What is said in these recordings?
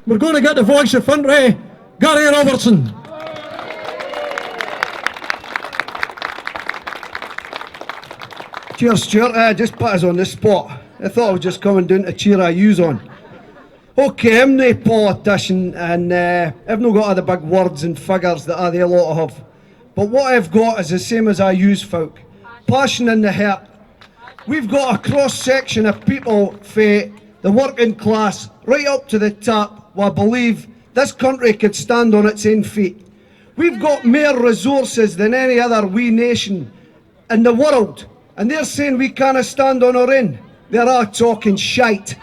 we're going to get the voice of Fintry, Gary Robertson. Cheers, Stuart. Just put us on the spot. I thought I was just coming down to cheer our yous on. Okay, I'm no politician and I've not got all the big words and figures that other lot have. But what I've got is the same as I use folk. Passion in the heart. We've got a cross-section of people fae the working class right up to the top who I believe this country could stand on its own feet. We've got more resources than any other wee nation in the world. And they're saying we can't stand on our own. They're all talking shite.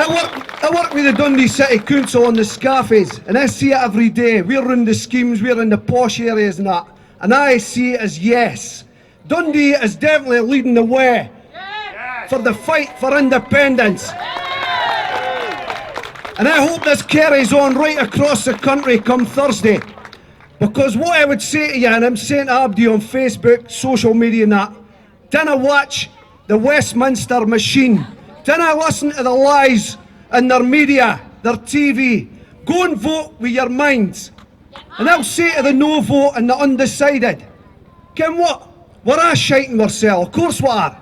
I work with the Dundee City Council on the scaffies, and I see it every day. We're in the schemes, we're in the posh areas and that. And I see it as yes. Dundee is definitely leading the way for the fight for independence. And I hope this carries on right across the country come Thursday. Because what I would say to you, and I'm saying to Abdi on Facebook, social media and that, dinna watch the Westminster machine. Dinna listen to the lies in their media, their TV. Go and vote with your minds. And I'll say to the no vote and the undecided, ken what? We're a shiting ourselves, of course we are.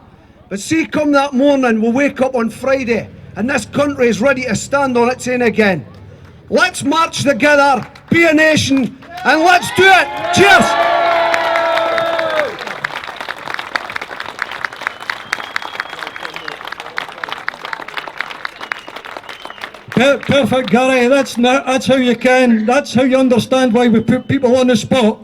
But see, come that morning, we'll wake up on Friday, and this country is ready to stand on its own again. Let's march together, be a nation, and let's do it. Cheers! Perfect, Gary. That's how you can. That's how you understand why we put people on the spot.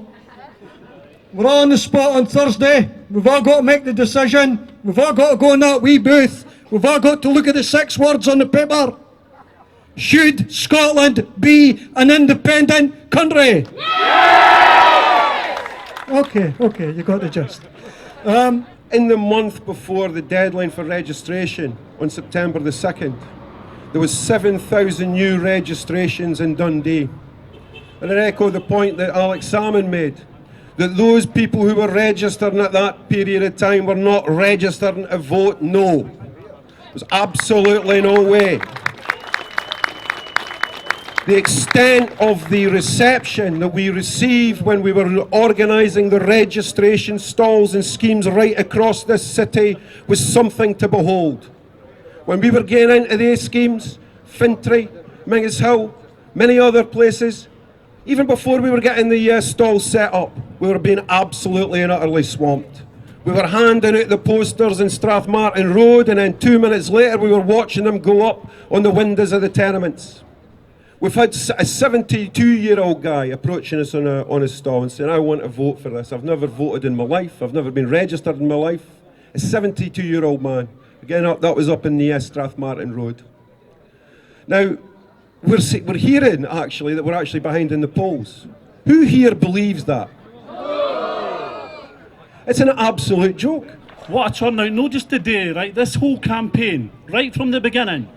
We're all on the spot on Thursday. We've all got to make the decision. We've all got to go in that wee booth. We've all got to look at the 6 words on the paper. Should Scotland be an independent country? Yes! Okay, you got the gist. In the month before the deadline for registration, on September the 2nd, there was 7,000 new registrations in Dundee. And I echo the point that Alex Salmon made, that those people who were registering at that period of time were not registering to vote no. There's absolutely no way. The extent of the reception that we received when we were organising the registration stalls and schemes right across this city was something to behold. When we were getting into these schemes, Fintry, Mingus Hill, many other places, even before we were getting the stalls set up, we were being absolutely and utterly swamped. We were handing out the posters in Strathmartin Road, and then 2 minutes later we were watching them go up on the windows of the tenements. We've had a 72-year-old guy approaching us on a stall and saying, I want to vote for this. I've never voted in my life. I've never been registered in my life. A 72-year-old man. Again, that was up in the Strathmartin Road. Now, we're hearing, actually, that we're actually behind in the polls. Who here believes that? It's an absolute joke. What a turnout, not just today, right? This whole campaign, right from the beginning,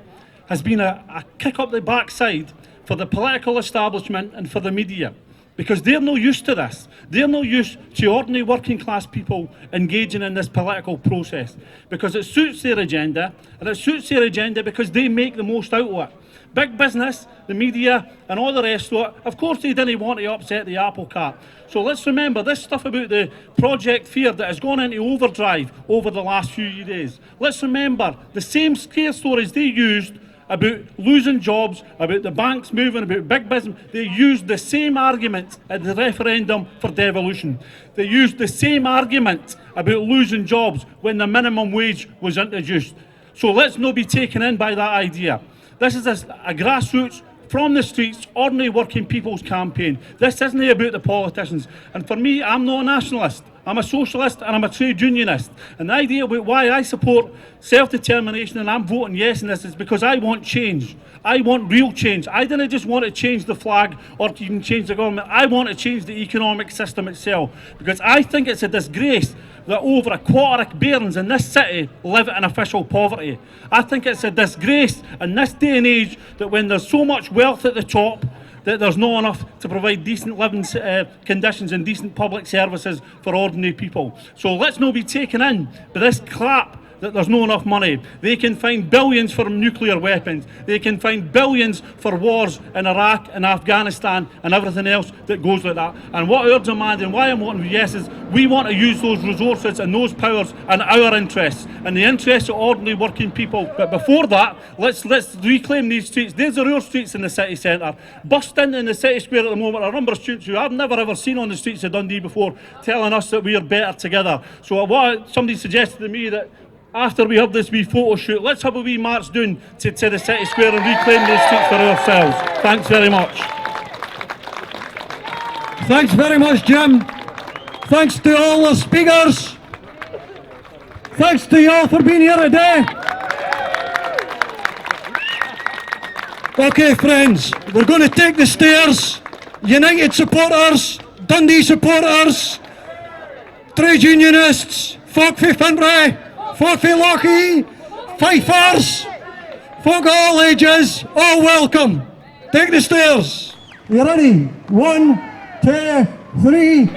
has been a kick up the backside for the political establishment and for the media, because they're no used to this. They're no used to ordinary working class people engaging in this political process, because it suits their agenda, and it suits their agenda because they make the most out of it. Big business, the media, and all the rest of it, of course they didn't want to upset the apple cart. So let's remember this stuff about the Project Fear that has gone into overdrive over the last few days. Let's remember the same scare stories they used about losing jobs, about the banks moving, about big business. They used the same arguments at the referendum for devolution. They used the same argument about losing jobs when the minimum wage was introduced. So let's not be taken in by that idea. This is a grassroots, from the streets, ordinary working people's campaign. This isn't about the politicians. And for me, I'm not a nationalist. I'm a socialist and I'm a trade unionist. And the idea about why I support self-determination and I'm voting yes in this is because I want change. I want real change. I didn't just want to change the flag or to even change the government. I want to change the economic system itself. Because I think it's a disgrace that over a quarter of Bairns in this city live in official poverty. I think it's a disgrace in this day and age that when there's so much wealth at the top, that there's not enough to provide decent living conditions and decent public services for ordinary people. So let's not be taken in by this crap that there's not enough money. They can find billions for nuclear weapons. They can find billions for wars in Iraq and Afghanistan and everything else that goes with that. And what our demand and why I'm voting yes is we want to use those resources and those powers in our interests, in the interests of ordinary working people. But before that, let's reclaim these streets. These are our streets in the city centre. Burst in the city square at the moment are a number of students who I've never ever seen on the streets of Dundee before, telling us that we are better together. So somebody suggested to me that after we have this wee photo shoot, let's have a wee march down to the city square and reclaim these streets for ourselves. Thanks very much. Thanks very much, Jim. Thanks to all the speakers. Thanks to you all for being here today. Okay, friends, we're going to take the stairs. United supporters, Dundee supporters, trade unionists, folk fae Fintry, folk fae Lochie, fifers, folk of all ages, all welcome. Take the stairs. You ready? 1, 2, 3.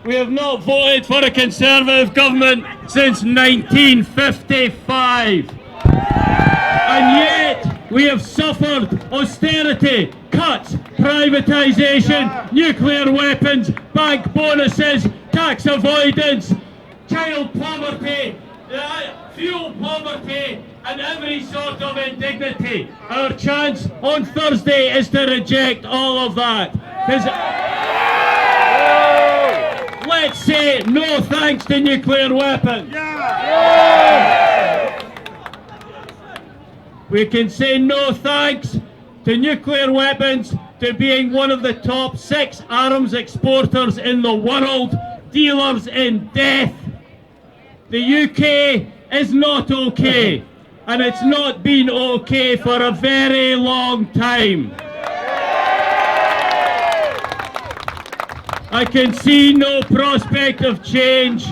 We have not voted for a Conservative government since 1955. And yet we have suffered austerity, cuts, privatisation, nuclear weapons, bank bonuses, tax avoidance, child poverty, fuel poverty and every sort of indignity. Our chance on Thursday is to reject all of that. no thanks to nuclear weapons. We can say no thanks to nuclear weapons, to being one of the top 6 arms exporters in the world, dealers in death. The UK is not okay, and it's not been okay for a very long time. I can see no prospect of change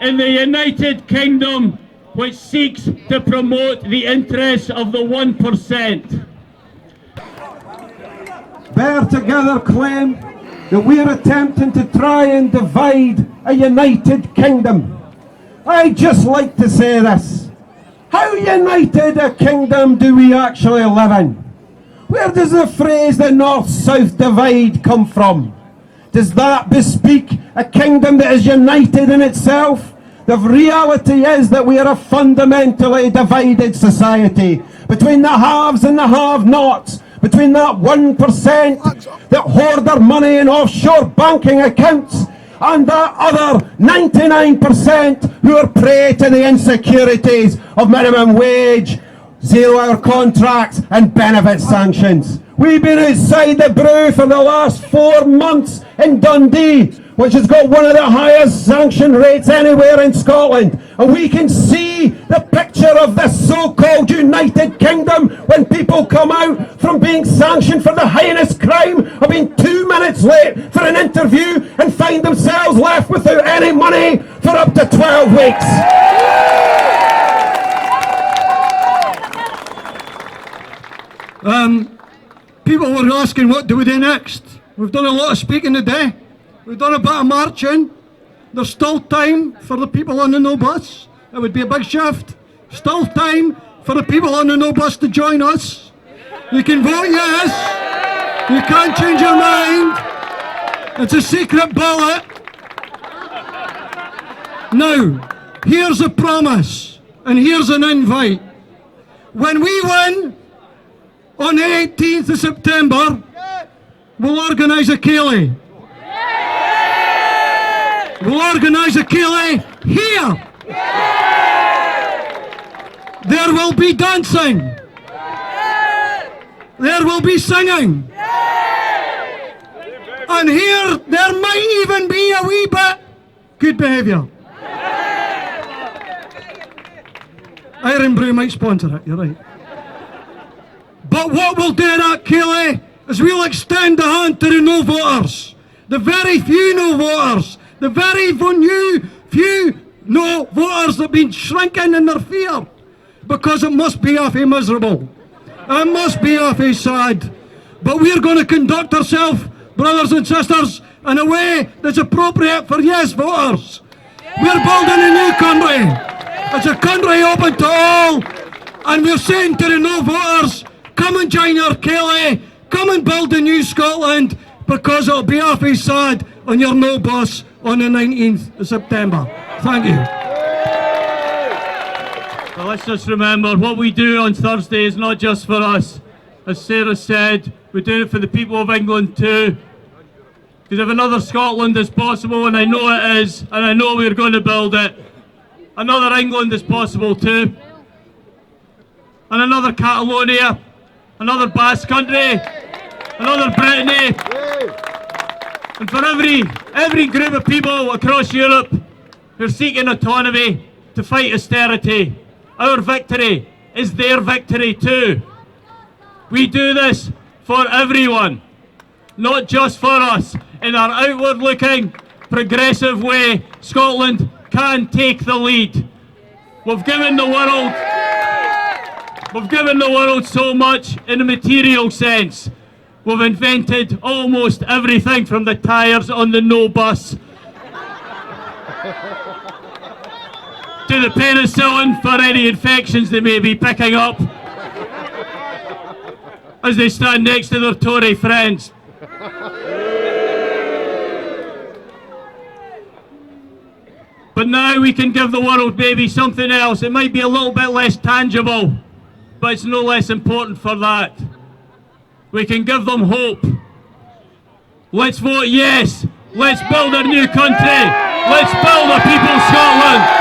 in the United Kingdom, which seeks to promote the interests of the 1%. Bear Together claim that we're attempting to try and divide a United Kingdom. I'd just like to say this. How united a kingdom do we actually live in? Where does the phrase the North-South divide come from? Does that bespeak a kingdom that is united in itself? The reality is that we are a fundamentally divided society between the haves and the have-nots, between that 1% that hoard their money in offshore banking accounts and that other 99% who are prey to the insecurities of minimum wage, 0-hour contracts and benefit sanctions. We've been outside the brew for the last 4 months in Dundee, which has got one of the highest sanction rates anywhere in Scotland. And we can see the picture of this so-called United Kingdom when people come out from being sanctioned for the heinous crime of being 2 minutes late for an interview and find themselves left without any money for up to 12 weeks. People were asking what do we do next. We've done a lot of speaking today. We've done a bit of marching. There's still time for the people on the no bus. It would be a big shift. Still time for the people on the no bus to join us. You can vote yes. You can't change your mind. It's a secret ballot. Now, here's a promise and here's an invite. When we win on the 18th of September, we'll organise a ceilidh. We'll organise a ceilidh here. There will be dancing. There will be singing. And here there might even be a wee bit good behaviour. Iron Brew might sponsor it, you're right. But what we'll do at that ceilidh is we'll extend the hand to the no voters. The very few no voters. The very few no voters that have been shrinking in their fear. Because it must be awfully miserable. It must be awfully sad. But we're going to conduct ourselves, brothers and sisters, in a way that's appropriate for yes voters. We're building a new country. It's a country open to all. And we're saying to the no voters, come and join our ceilidh. Come and build a new Scotland, because it'll be awfully sad on your no bus on the 19th of September. Thank you. Well, let's just remember, what we do on Thursday is not just for us. As Sarah said, we do it for the people of England too. Because if another Scotland is possible, and I know it is, and I know we're going to build it, another England is possible too. And another Catalonia, another Basque Country, another Brittany. And for every group of people across Europe who are seeking autonomy to fight austerity, our victory is their victory too. We do this for everyone, not just for us. In our outward-looking, progressive way, Scotland can take the lead. We've given the world so much in a material sense. We've invented almost everything from the tyres on the no bus to the penicillin for any infections they may be picking up as they stand next to their Tory friends. But now we can give the world maybe something else. It might be a little bit less tangible, but it's no less important for that. We can give them hope. Let's vote yes. Let's build a new country. Let's build a People's Scotland.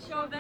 Shove the